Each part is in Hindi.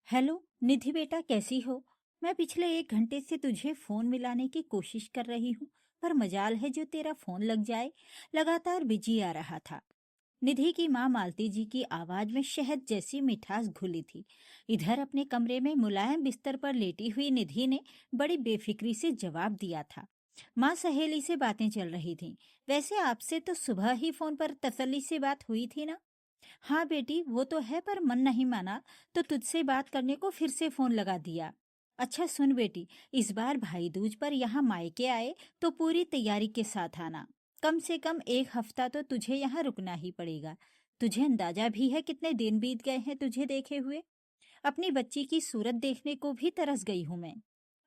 हेलो निधि बेटा, कैसी हो? मैं पिछले 1 घंटे से तुझे फोन मिलाने की कोशिश कर रही हूँ, पर मजाल है जो तेरा फोन लग जाए। लगातार बिजी आ रहा था। निधि की माँ मालती जी की आवाज में शहद जैसी मिठास घुली थी। इधर अपने कमरे में मुलायम बिस्तर पर लेटी हुई निधि ने बड़ी बेफिक्री से जवाब दिया था। माँ सहेली से बातें चल रही थीं। वैसे आपसे तो सुबह ही फोन पर तसल्ली से बात हुई थी ना? हाँ बेटी, वो तो है, पर मन नहीं माना तो तुझसे बात करने को फिर से फोन लगा दिया। अच्छा सुन बेटी, इस बार भाई दूज पर यहाँ मायके आए तो पूरी तैयारी के साथ आना। कम से कम 1 हफ्ता तो तुझे यहाँ रुकना ही पड़ेगा। तुझे अंदाजा भी है कितने दिन बीत गए हैं तुझे देखे हुए। अपनी बच्ची की सूरत देखने को भी तरस गई हूँ मैं।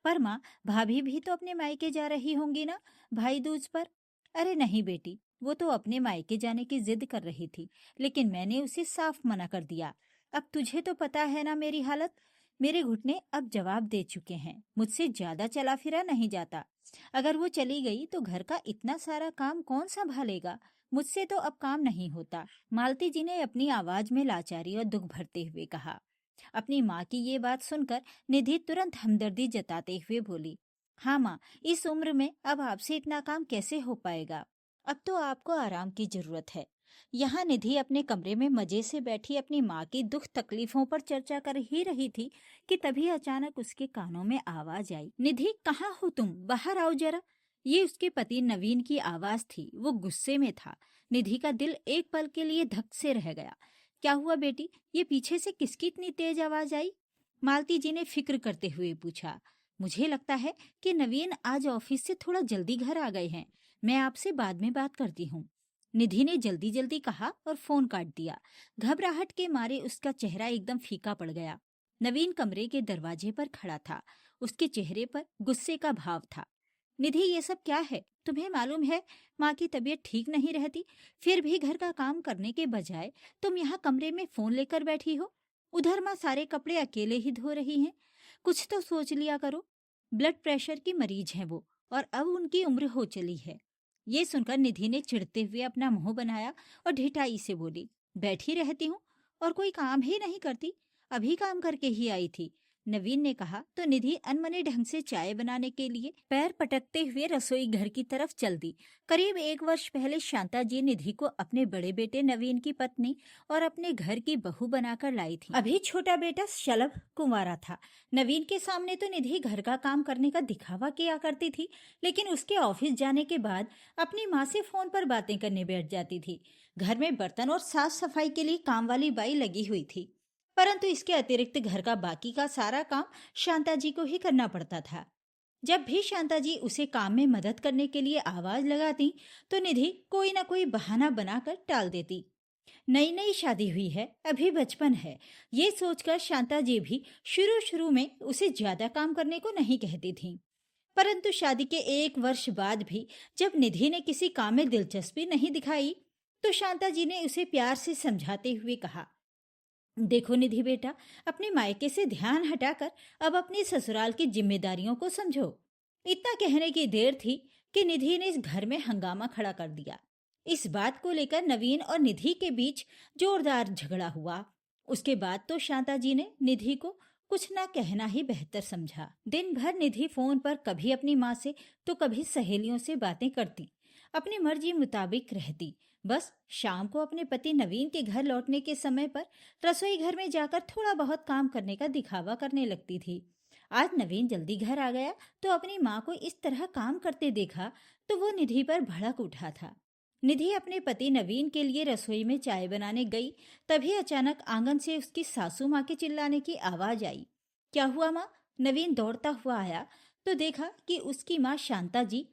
पर माँ, भाभी भी तो अपने मायके जा रही होंगी ना भाई दूज पर? अरे नहीं बेटी, वो तो अपने मायके जाने की जिद कर रही थी, लेकिन मैंने उसे साफ मना कर दिया। अब तुझे तो पता है ना मेरी हालत। मेरे घुटने अब जवाब दे चुके हैं, मुझसे ज्यादा चला फिरा नहीं जाता। अगर वो चली गई तो घर का इतना सारा काम कौन संभालेगा? मुझसे तो अब काम नहीं होता। मालती जी ने अपनी आवाज में लाचारी और दुख भरते हुए कहा। अपनी माँ की ये बात सुनकर निधि तुरंत हमदर्दी जताते हुए बोली, हाँ माँ, इस उम्र में अब आपसे इतना काम कैसे हो पाएगा? अब तो आपको आराम की जरूरत है। यहाँ निधि अपने कमरे में मजे से बैठी अपनी माँ की दुख तकलीफों पर चर्चा कर ही रही थी कि तभी अचानक उसके कानों में आवाज आई, निधि कहाँ हो तुम, बाहर आओ जरा। ये उसके पति नवीन की आवाज थी। वो गुस्से में था। निधि का दिल एक पल के लिए धक से रह गया। क्या हुआ बेटी, ये पीछे से किसकी इतनी तेज आवाज आई? मालती जी ने फिक्र करते हुए पूछा। मुझे लगता है कि नवीन आज ऑफिस से थोड़ा जल्दी घर आ गए हैं। मैं आपसे बाद में बात करती हूँ। निधि ने जल्दी जल्दी कहा और फोन काट दिया। घबराहट के मारे उसका चेहरा एकदम फीका पड़ गया। नवीन कमरे के दरवाजे पर खड़ा था। उसके चेहरे पर गुस्से का भाव था। निधि, ये सब क्या है? तुम्हें मालूम है माँ की तबीयत ठीक नहीं रहती, फिर भी घर का काम करने के बजाय तुम यहाँ कमरे में फोन लेकर बैठी हो। उधर माँ सारे कपड़े अकेले ही धो रही हैं। कुछ तो सोच लिया करो। ब्लड प्रेशर की मरीज हैं वो, और अब उनकी उम्र हो चली है। ये सुनकर निधि ने चिढ़ते हुए अपना मुंह बनाया और ढिठाई से बोली, बैठी रहती हूँ और कोई काम ही नहीं करती। अभी काम करके ही आई थी, नवीन ने कहा तो निधि अनमने ढंग से चाय बनाने के लिए पैर पटकते हुए रसोई घर की तरफ चल दी। करीब 1 वर्ष पहले शांता जी निधि को अपने बड़े बेटे नवीन की पत्नी और अपने घर की बहू बनाकर लाई थी। अभी छोटा बेटा शलभ कुंवारा था। नवीन के सामने तो निधि घर का काम करने का दिखावा किया करती थी, लेकिन उसके ऑफिस जाने के बाद अपनी माँ से फोन पर बातें करने बैठ जाती थी। घर में बर्तन और साफ सफाई के लिए काम वाली बाई लगी हुई थी, परंतु इसके अतिरिक्त घर का बाकी का सारा काम शांता जी को ही करना पड़ता था। जब भी शांता जी उसे काम में मदद करने के लिए आवाज लगाती तो निधि कोई ना कोई बहाना बनाकर टाल देती। नई नई शादी हुई है, अभी बचपन है, ये सोचकर शांता जी भी शुरू शुरू में उसे ज्यादा काम करने को नहीं कहती थी। परंतु शादी के 1 वर्ष बाद भी जब निधि ने किसी काम में दिलचस्पी नहीं दिखाई तो शांता जी ने उसे प्यार से समझाते हुए कहा, देखो निधि बेटा, अपने मायके से ध्यान हटाकर अब अपनी ससुराल की जिम्मेदारियों को समझो। इतना कहने की देर थी कि निधि ने इस घर में हंगामा खड़ा कर दिया। इस बात को लेकर नवीन और निधि के बीच जोरदार झगड़ा हुआ। उसके बाद तो शांता जी ने निधि को कुछ ना कहना ही बेहतर समझा। दिन भर निधि फोन पर कभी अपनी माँ से तो कभी सहेलियों से बातें करती, अपनी मर्जी मुताबिक रहती। बस शाम को अपने पति नवीन के घर लौटने के समय पर रसोई घर में जाकर थोड़ा बहुत काम करने का दिखावा करने लगती थी। आज नवीन जल्दी घर आ गया तो अपनी माँ को इस तरह काम करते देखा तो वो निधि पर भड़क उठा था। निधि अपने पति नवीन के लिए रसोई में चाय बनाने गई, तभी अचानक आंगन से उसकी सासू माँ के चिल्लाने की आवाज आई। क्या हुआ माँ? नवीन दौड़ता हुआ आया तो देखा कि उसकी माँ शांता जी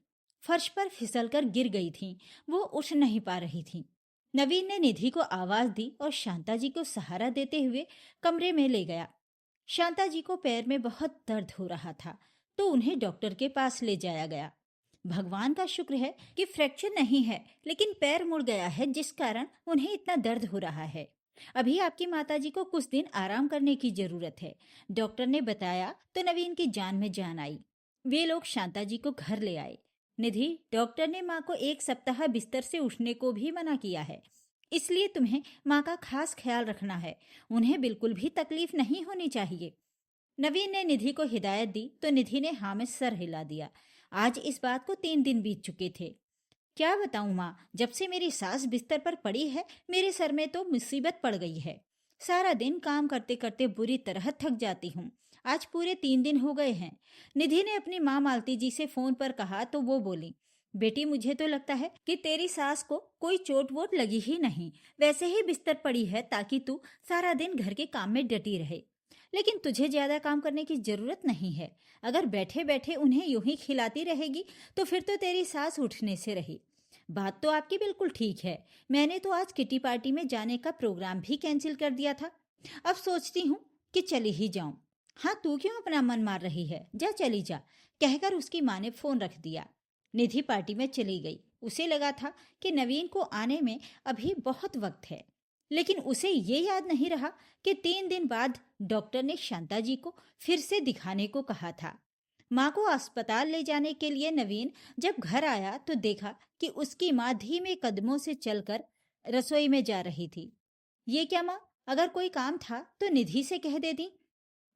फर्श पर फिसलकर गिर गई थीं। वो उठ नहीं पा रही थीं। नवीन ने निधि को आवाज दी और शांता जी को सहारा देते हुए कमरे में ले गया। शांता जी को पैर में बहुत दर्द हो रहा था तो उन्हें डॉक्टर के पास ले जाया गया। भगवान का शुक्र है कि फ्रैक्चर नहीं है, लेकिन पैर मुड़ गया है जिस कारण उन्हें इतना दर्द हो रहा है। अभी आपकी माताजी को कुछ दिन आराम करने की जरूरत है, डॉक्टर ने बताया तो नवीन की जान में जान आई। वे लोग शांता जी को घर ले आए। निधि, डॉक्टर ने माँ को 1 सप्ताह बिस्तर से उठने को भी मना किया है। इसलिए तुम्हें माँ का खास ख्याल रखना है। उन्हें बिल्कुल भी तकलीफ नहीं होनी चाहिए। नवीन ने निधि को हिदायत दी तो निधि ने हाँ में सर हिला दिया। आज इस बात को 3 दिन बीत चुके थे। क्या बताऊं माँ, जब से मेरी सास बिस्तर पर पड़ी है मेरे सर में तो मुसीबत पड़ गई है। सारा दिन काम करते करते बुरी तरह थक जाती हूँ। आज पूरे 3 दिन हो गए हैं। निधि ने अपनी माँ मालती जी से फोन पर कहा तो वो बोली, बेटी मुझे तो लगता है कि तेरी सास को कोई चोट वोट लगी ही नहीं, वैसे ही बिस्तर पड़ी है ताकि तू सारा दिन घर के काम में डटी रहे। लेकिन तुझे ज्यादा काम करने की जरूरत नहीं है। अगर बैठे बैठे उन्हें यूं ही खिलाती रहेगी तो फिर तो तेरी सास उठने से रही। बात तो आपकी बिल्कुल ठीक है। मैंने तो आज किटी पार्टी में जाने का प्रोग्राम भी कैंसिल कर दिया था। अब सोचती हूँ कि चली ही जाऊं। हाँ, तू क्यों अपना मन मार रही है, जा चली जा, कहकर उसकी माँ ने फोन रख दिया। निधि पार्टी में चली गई। उसे लगा था कि नवीन को आने में अभी बहुत वक्त है, लेकिन उसे ये याद नहीं रहा कि 3 दिन बाद डॉक्टर ने शांता जी को फिर से दिखाने को कहा था। माँ को अस्पताल ले जाने के लिए नवीन जब घर आया तो देखा कि उसकी माँ धीमे कदमों से चलकर रसोई में जा रही थी। ये क्या माँ, अगर कोई काम था तो निधि से कह देती।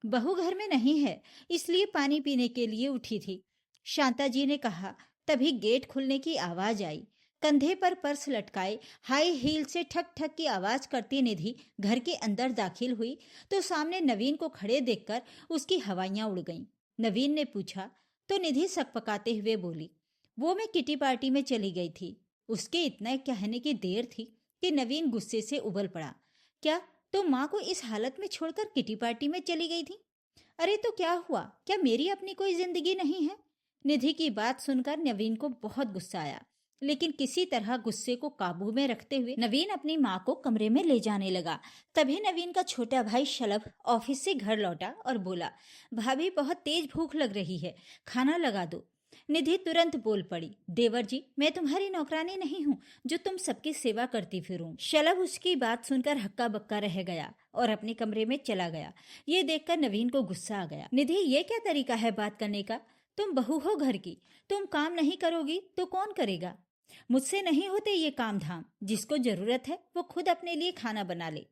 बहू घर में नहीं है, इसलिए पानी पीने के लिए उठी थी, शांता जी ने कहा। तभी गेट खुलने की आवाज आई। कंधे पर पर्स लटकाए हाई हील से ठक ठक की आवाज करती निधि घर के अंदर दाखिल हुई तो सामने नवीन को खड़े देखकर उसकी हवाइयां उड़ गईं। नवीन ने पूछा तो निधि सकपकाते हुए बोली, वो मैं किटी पार्टी में चली गई थी। उसके इतना कहने की देर थी कि नवीन गुस्से से उबल पड़ा। क्या तो माँ को इस हालत में छोड़कर किटी पार्टी में चली गई थी? अरे तो क्या हुआ, क्या मेरी अपनी कोई जिंदगी नहीं है? निधि की बात सुनकर नवीन को बहुत गुस्सा आया, लेकिन किसी तरह गुस्से को काबू में रखते हुए नवीन अपनी माँ को कमरे में ले जाने लगा। तभी नवीन का छोटा भाई शलभ ऑफिस से घर लौटा और बोला, भाभी बहुत तेज भूख लग रही है, खाना लगा दो। निधि तुरंत बोल पड़ी, देवर जी मैं तुम्हारी नौकरानी नहीं हूँ जो तुम सबकी सेवा करती फिरूं। शलभ उसकी बात सुनकर हक्का बक्का रह गया और अपने कमरे में चला गया। ये देखकर नवीन को गुस्सा आ गया। निधि, ये क्या तरीका है बात करने का? तुम बहू हो घर की, तुम काम नहीं करोगी तो कौन करेगा? मुझसे नहीं होते ये काम धाम। जिसको जरूरत है वो खुद अपने लिए खाना बना ले।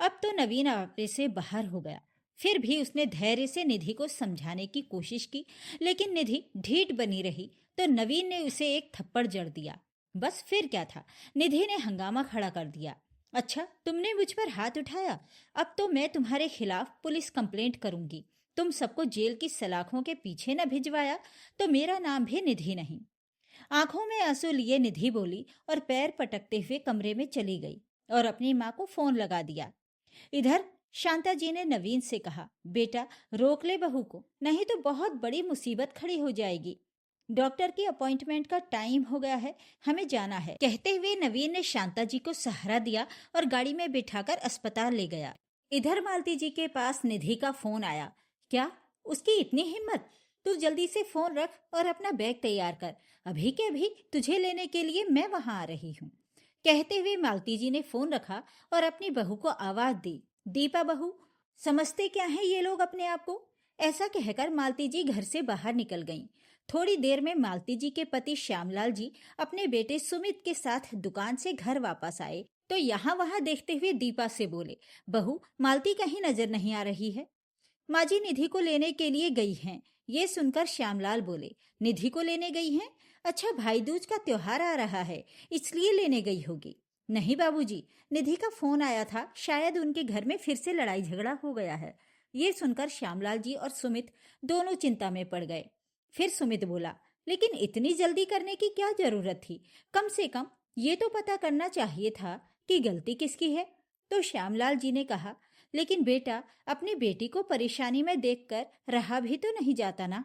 अब तो नवीन आपे से बाहर हो गया। फिर भी उसने धैर्य से निधि को समझाने की कोशिश की, लेकिन निधि ढीठ बनी रही तो नवीन ने उसे एक थप्पड़ जड़ दिया। बस फिर क्या था, निधि ने हंगामा खड़ा कर दिया। अच्छा, तुमने मुझ पर हाथ उठाया, अब तो मैं तुम्हारे खिलाफ पुलिस कंप्लेंट करूंगी। तुम सबको जेल की सलाखों के पीछे न भिजवाया तो मेरा नाम भी निधि नहीं। आंखों में आंसू लिए निधि बोली और पैर पटकते हुए कमरे में चली गई और अपनी माँ को फोन लगा दिया। इधर शांता जी ने नवीन से कहा, बेटा रोक ले बहू को, नहीं तो बहुत बड़ी मुसीबत खड़ी हो जाएगी। डॉक्टर की अपॉइंटमेंट का टाइम हो गया है, हमें जाना है। कहते हुए नवीन ने शांता जी को सहारा दिया और गाड़ी में बिठाकर अस्पताल ले गया। इधर मालती जी के पास निधि का फोन आया। क्या उसकी इतनी हिम्मत? तू जल्दी से फोन रख और अपना बैग तैयार कर, अभी के अभी तुझे लेने के लिए मैं वहां आ रही हूँ। कहते हुए मालती जी ने फोन रखा और अपनी बहू को आवाज दी, दीपा बहू, समझते क्या है ये लोग अपने आप को? ऐसा कहकर मालती जी घर से बाहर निकल गईं। थोड़ी देर में मालती जी के पति श्यामलाल जी अपने बेटे सुमित के साथ दुकान से घर वापस आए तो यहाँ वहां देखते हुए दीपा से बोले, बहू मालती कहीं नजर नहीं आ रही है। माँ जी निधि को लेने के लिए गई हैं। ये सुनकर श्यामलाल बोले, निधि को लेने गई हैं? अच्छा, भाई दूज का त्योहार आ रहा है इसलिए लेने गई होगी। नहीं बाबूजी, निधि का फोन आया था, शायद उनके घर में फिर से लड़ाई झगड़ा हो गया है। ये सुनकर श्यामलाल जी और सुमित दोनों चिंता में पड़ गए। फिर सुमित बोला, लेकिन इतनी जल्दी करने की क्या जरूरत थी? कम से कम ये तो पता करना चाहिए था कि गलती किसकी है। तो श्यामलाल जी ने कहा, लेकिन बेटा अपनी बेटी को परेशानी में देखकर रहा भी तो नहीं जाता ना।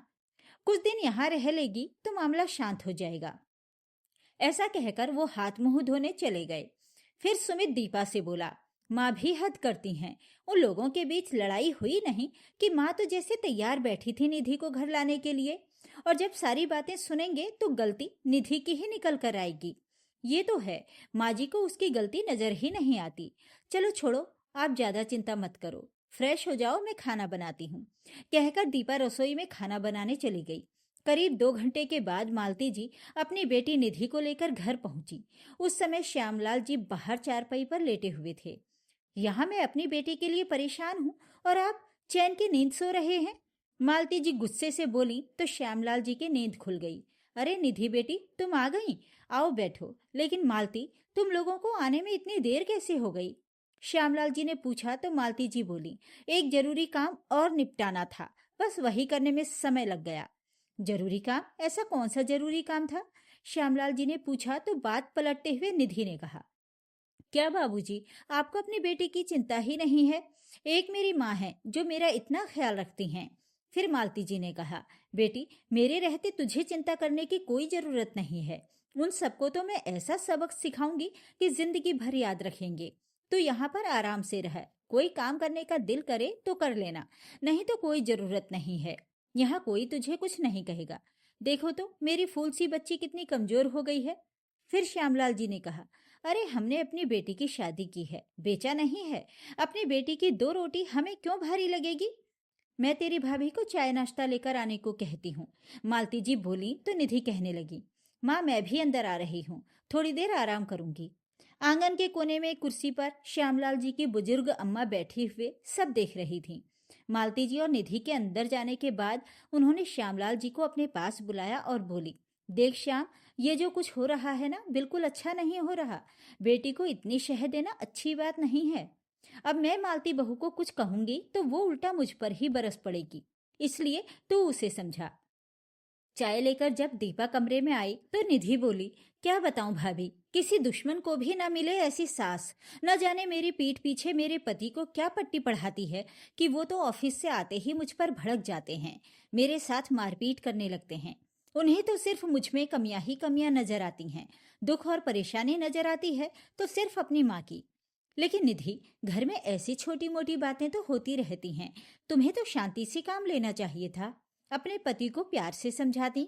कुछ दिन यहाँ रह लेगी तो मामला शांत हो जाएगा। ऐसा कहकर वो हाथ मुंह धोने चले गए। फिर सुमित दीपा से बोला, माँ भी हद करती हैं। उन लोगों के बीच लड़ाई हुई नहीं कि माँ तो जैसे तैयार बैठी थी निधि को घर लाने के लिए, और जब सारी बातें सुनेंगे तो गलती निधि की ही निकल कर आएगी। ये तो है, माँ जी को उसकी गलती नजर ही नहीं आती। चलो छोड़ो, आप ज्यादा चिंता मत करो, फ्रेश हो जाओ, मैं खाना बनाती हूँ। कहकर दीपा रसोई में खाना बनाने चली गई। करीब 2 घंटे के बाद मालती जी अपनी बेटी निधि को लेकर घर पहुंची। उस समय श्यामलाल जी बाहर चारपाई पर लेटे हुए थे। यहाँ मैं अपनी बेटी के लिए परेशान हूँ और आप चैन की नींद सो रहे हैं। मालती जी गुस्से से बोली तो श्यामलाल जी की नींद खुल गई। अरे निधि बेटी, तुम आ गई, आओ बैठो। लेकिन मालती, तुम लोगों को आने में इतनी देर कैसे हो गई? श्यामलाल जी ने पूछा तो मालती जी बोली, एक जरूरी काम और निपटाना था, बस वही करने में समय लग गया। जरूरी काम? ऐसा कौन सा जरूरी काम था? श्यामलाल जी ने पूछा तो बात पलटते हुए निधि ने कहा, क्या बाबूजी, आपको अपनी बेटी की चिंता ही नहीं है? एक मेरी माँ है जो मेरा इतना ख्याल रखती हैं। फिर मालती जी ने कहा, बेटी, मेरे रहते तुझे चिंता करने की कोई जरूरत नहीं है। उन सबको तो मैं ऐसा सबक सिखाऊंगी कि जिंदगी भर याद रखेंगे। तो यहाँ पर आराम से रह, कोई काम करने का दिल करे तो कर लेना, नहीं तो कोई जरूरत नहीं है। यहाँ कोई तुझे कुछ नहीं कहेगा। देखो तो मेरी फूल सी बच्ची कितनी कमजोर हो गई है। फिर श्यामलाल जी ने कहा, अरे हमने अपनी बेटी की शादी की है, बेचा नहीं है। अपनी बेटी की 2 रोटी हमें क्यों भारी लगेगी? मैं तेरी भाभी को चाय नाश्ता लेकर आने को कहती हूँ। मालती जी बोली तो निधि कहने लगी, माँ मैं भी अंदर आ रही हूँ, थोड़ी देर आराम करूंगी। आंगन के कोने में एक कुर्सी पर श्यामलाल जी की बुजुर्ग अम्मा बैठी हुए सब देख रही थी। मालती जी और निधि के अंदर जाने के बाद उन्होंने श्यामलाल जी को अपने पास बुलाया और बोली, देख श्याम, ये जो कुछ हो रहा है ना, बिल्कुल अच्छा नहीं हो रहा। बेटी को इतनी शह देना अच्छी बात नहीं है। अब मैं मालती बहू को कुछ कहूंगी तो वो उल्टा मुझ पर ही बरस पड़ेगी, इसलिए तू उसे समझा। चाय लेकर जब दीपा कमरे में आई तो निधि बोली, क्या बताऊं भाभी, किसी दुश्मन को भी ना मिले ऐसी सास। न जाने मेरी पीठ पीछे मेरे पति को क्या पट्टी पढ़ाती है कि वो तो ऑफिस से आते ही मुझ पर भड़क जाते हैं, मेरे साथ मारपीट करने लगते हैं। उन्हें तो सिर्फ मुझ में कमियां ही कमियां नजर आती हैं। दुख और परेशानी नजर आती है तो सिर्फ अपनी माँ की। लेकिन निधि, घर में ऐसी छोटी मोटी बातें तो होती रहती हैं, तुम्हें तो शांति से काम लेना चाहिए था। अपने पति को प्यार से समझाती।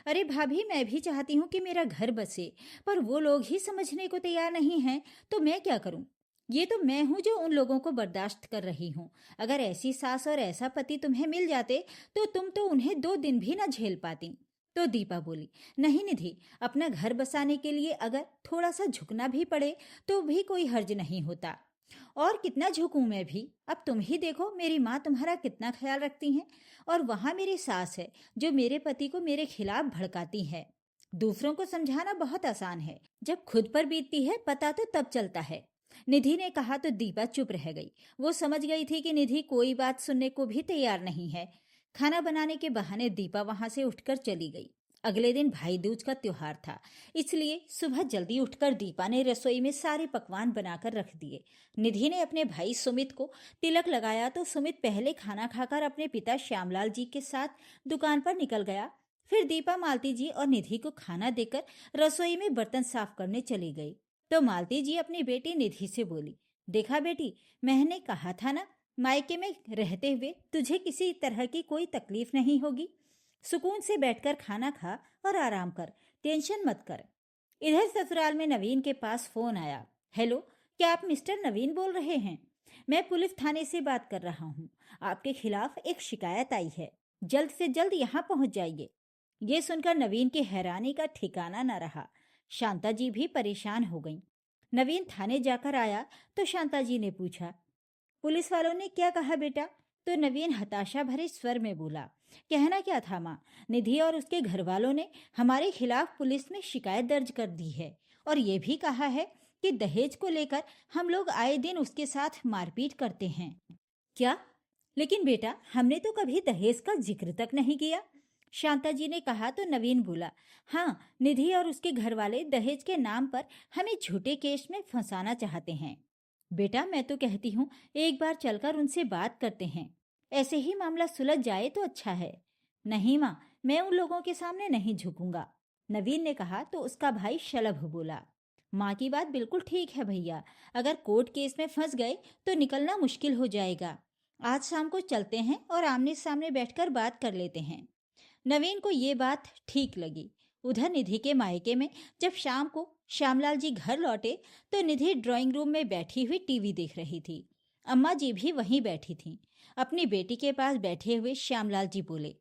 अरे भाभी, मैं भी चाहती हूँ कि मेरा घर बसे, पर वो लोग ही समझने को तैयार नहीं हैं, तो मैं क्या करूँ? ये तो मैं हूँ जो उन लोगों को बर्दाश्त कर रही हूँ। अगर ऐसी सास और ऐसा पति तुम्हें मिल जाते तो तुम तो उन्हें 2 दिन भी ना झेल पाती। तो दीपा बोली, नहीं निधि, अपना घर बसाने के लिए अगर थोड़ा सा झुकना भी पड़े तो भी कोई हर्ज नहीं होता। और कितना झुकूं मैं भी? अब तुम ही देखो, मेरी माँ तुम्हारा कितना ख्याल रखती हैं, और वहां मेरी सास है जो मेरे पति को मेरे खिलाफ भड़काती है। दूसरों को समझाना बहुत आसान है, जब खुद पर बीतती है पता तो तब चलता है। निधि ने कहा तो दीपा चुप रह गई। वो समझ गई थी कि निधि कोई बात सुनने को भी तैयार नहीं है। खाना बनाने के बहाने दीपा वहां से उठकर चली गई। अगले दिन भाई दूज का त्योहार था, इसलिए सुबह जल्दी उठकर दीपा ने रसोई में सारे पकवान बनाकर रख दिए। निधि ने अपने भाई सुमित को तिलक लगाया तो सुमित पहले खाना खाकर अपने पिता श्यामलाल जी के साथ दुकान पर निकल गया। फिर दीपा मालती जी और निधि को खाना देकर रसोई में बर्तन साफ करने चली गई। तो मालती जी अपनी बेटी निधि से बोली, देखा बेटी, मैंने कहा था ना, मायके में रहते हुए तुझे किसी तरह की कोई तकलीफ नहीं होगी। सुकून से बैठकर खाना खा और आराम कर, टेंशन मत कर। इधर ससुराल में नवीन के पास फोन आया। हेलो, क्या आप मिस्टर नवीन बोल रहे हैं? मैं पुलिस थाने से बात कर रहा हूँ। आपके खिलाफ एक शिकायत आई है, जल्द से जल्द यहाँ पहुँच जाइए। ये सुनकर नवीन की हैरानी का ठिकाना न रहा। शांता जी भी परेशान हो गईं। नवीन थाने जाकर आया तो शांता जी ने पूछा, पुलिस वालों ने क्या कहा बेटा? तो नवीन हताशा भरे स्वर में बोला, कहना क्या था माँ, निधि और उसके घर वालों ने हमारे खिलाफ पुलिस में शिकायत दर्ज कर दी है और ये भी कहा है कि दहेज को लेकर हम लोग आए दिन उसके साथ मारपीट करते हैं। क्या? लेकिन बेटा, हमने तो कभी दहेज का जिक्र तक नहीं किया। शांता जी ने कहा तो नवीन बोला, हाँ, निधि और उसके घर वाले दहेज के नाम पर हमें झूठे केस में फंसाना चाहते हैं। बेटा, मैं तो कहती हूँ एक बार चलकर उनसे बात करते हैं, ऐसे ही मामला सुलझ जाए तो अच्छा है। नहीं माँ, मैं उन लोगों के सामने नहीं झुकूंगा, नवीन ने कहा तो उसका भाई शलभ बोला, माँ की बात बिल्कुल ठीक है भैया, अगर कोर्ट केस में फंस गए तो निकलना मुश्किल हो जाएगा। आज शाम को चलते हैं और आमने सामने बैठकर बात कर लेते हैं। नवीन को ये बात ठीक लगी। उधर निधि के मायके में जब शाम को श्यामलाल जी घर लौटे तो निधि ड्राइंग रूम में बैठी हुई टीवी देख रही थी। अम्मा जी भी वहीं बैठी थीं। अपनी बेटी के पास बैठे हुए श्यामलाल जी बोले,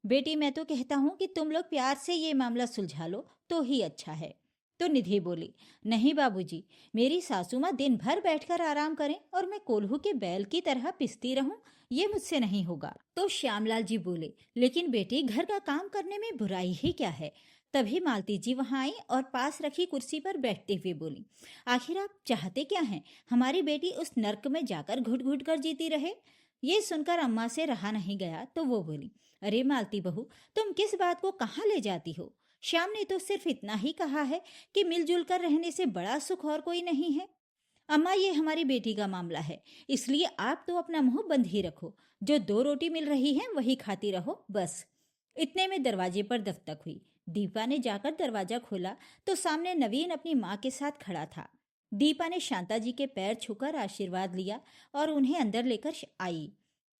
बेटी मैं तो कहता हूँ कि तुम लोग प्यार से ये मामला सुलझा लो तो ही अच्छा है। तो निधि बोली, नहीं बाबूजी, मेरी सासू माँ दिन भर बैठकर आराम करें और मैं कोल्हू के बैल की तरह पिसती रहूं, ये मुझसे नहीं होगा। तो श्यामलाल जी बोले, लेकिन बेटी घर का काम करने में बुराई ही क्या है। तभी मालती जी वहां आई और पास रखी कुर्सी पर बैठते हुए बोली, आखिर आप चाहते क्या हैं, हमारी बेटी उस नर्क में जाकर घुट घुट कर जीती रहे। ये सुनकर अम्मा से रहा नहीं गया तो वो बोली, अरे मालती बहू, तुम किस बात को कहाँ ले जाती हो। श्याम ने तो सिर्फ इतना ही कहा है कि मिलजुल कर रहने से बड़ा सुख और कोई नहीं है। अम्मा, ये हमारी बेटी का मामला है, इसलिए आप तो अपना मुंह बंद ही रखो। जो 2 रोटी मिल रही है वही खाती रहो बस। इतने में दरवाजे पर दस्तक हुई। दीपा ने जाकर दरवाजा खोला तो सामने नवीन अपनी माँ के साथ खड़ा था। दीपा ने शांता जी के पैर छूकर आशीर्वाद लिया और उन्हें अंदर लेकर आई।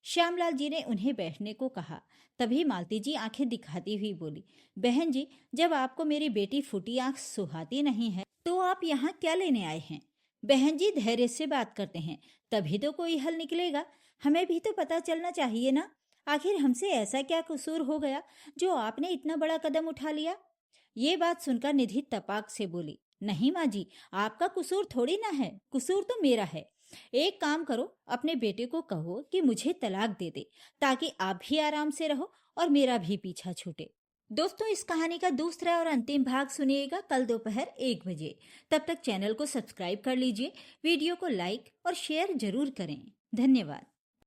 श्यामलाल जी ने उन्हें बैठने को कहा। तभी मालती जी आंखें दिखाती हुई बोली, बहन जी, जब आपको मेरी बेटी फूटी आंख सुहाती नहीं है तो आप यहाँ क्या लेने आए हैं। बहन जी, धैर्य से बात करते हैं, तभी तो कोई हल निकलेगा। हमें भी तो पता चलना चाहिए ना, आखिर हमसे ऐसा क्या कसूर हो गया जो आपने इतना बड़ा कदम उठा लिया। ये बात सुनकर निधि तपाक से बोली, नहीं माँ जी, आपका कसूर थोड़ी ना है, कसूर तो मेरा है। एक काम करो, अपने बेटे को कहो कि मुझे तलाक दे दे, ताकि आप भी आराम से रहो और मेरा भी पीछा छूटे। दोस्तों, इस कहानी का दूसरा और अंतिम भाग सुनिएगा कल दोपहर 1 बजे। तब तक चैनल को सब्सक्राइब कर लीजिए, वीडियो को लाइक और शेयर जरूर करें। धन्यवाद।